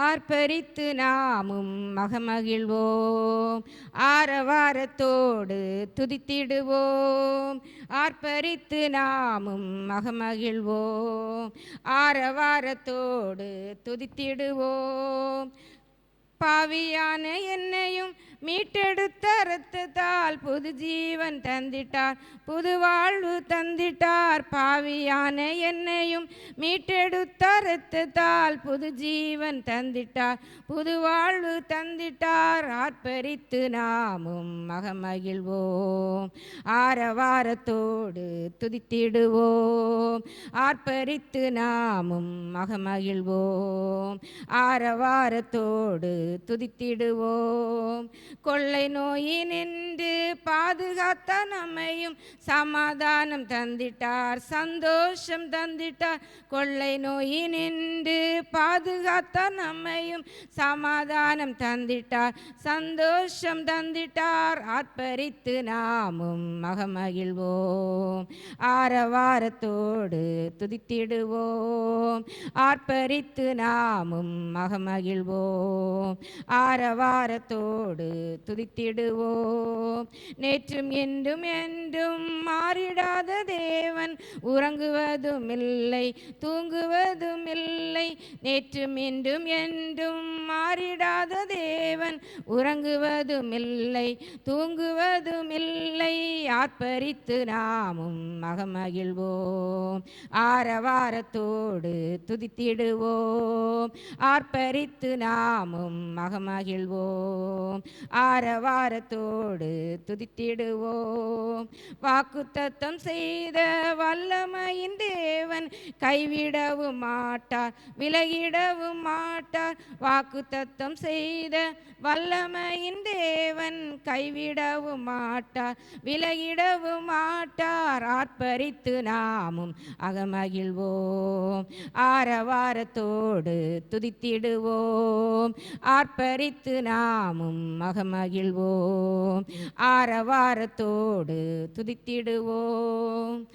ஆர்ப்பரித்து நாமும் மகமகிழ்வோம். ஆரவாரத்தோடு துதித்திடுவோம். ஆர்ப்பரித்து நாமும் மகமகிழ்வோம். ஆரவாரத்தோடு துதித்திடுவோம். பாவியான என்னையும் மீட்டெடுத்த இரத்தத்தால் புது ஜீவன் தந்திட்டார், புது வாழ்வு தந்திட்டார். பாவியான என்னையும் மீட்டெடுத்த இரத்தத்தால் புது ஜீவன் தந்திட்டார், புது வாழ்வு தந்திட்டார். ஆர்ப்பரித்து நாமும் மகமகிழ்வோம். ஆரவாரத்தோடு துதித்திடுவோம். ஆர்ப்பரித்து நாமும் மகமகிழ்வோம். ஆரவாரத்தோடு துதித்திடுவோம். கொள்ளை நோயினின்று பாதுகாத்த நம்மையும் சமாதானம் தந்திட்டார், சந்தோஷம் தந்திட்டார். கொள்ளை நோயினின்று பாதுகாத்த நம்மையும் சமாதானம் தந்திட்டார், சந்தோஷம் தந்திட்டார். ஆர்ப்பரித்து நாமும் மகமகிழ்வோம். ஆரவாரத்தோடு துதித்திடுவோம். ஆர்ப்பரித்து நாமும் மகமகிழ்வோம். ஆரவாரத்தோடு துதித்திடுவோம். நேற்றும் என்றும் என்றும் மாறிடாத தேவன் உறங்குவதும் இல்லை, தூங்குவதும் இல்லை. நேற்றும் என்றும் என்றும் மாறிடாத தேவன் உறங்குவதும் இல்லை, தூங்குவதும் இல்லை. ஆர்ப்பரித்து நாமும் மகமகிழ்வோம். ஆரவாரத்தோடு துதித்திடுவோம். ஆர்ப்பரித்து நாமும் மகமகிழ்வோம். ஆரவாரத்தோடு துதித்திடுவோம். வாக்குத்தத்தம் செய்த வல்லமையின் தேவன் கைவிடவும் மாட்டார், விலகிடவும் மாட்டார். வாக்குத்தத்தம் செய்த வல்லமையின் தேவன் கைவிடவும் மாட்டார், விலகிடவும் மாட்டார். ஆர்ப்பரித்து நாமும் அகமகிழ்வோம். ஆரவாரத்தோடு துதித்திடுவோம். ஆர்ப்பரித்து நாமும் மகமகிழ்வோம். ஆரவாரத்தோடு துதித்திடுவோம்.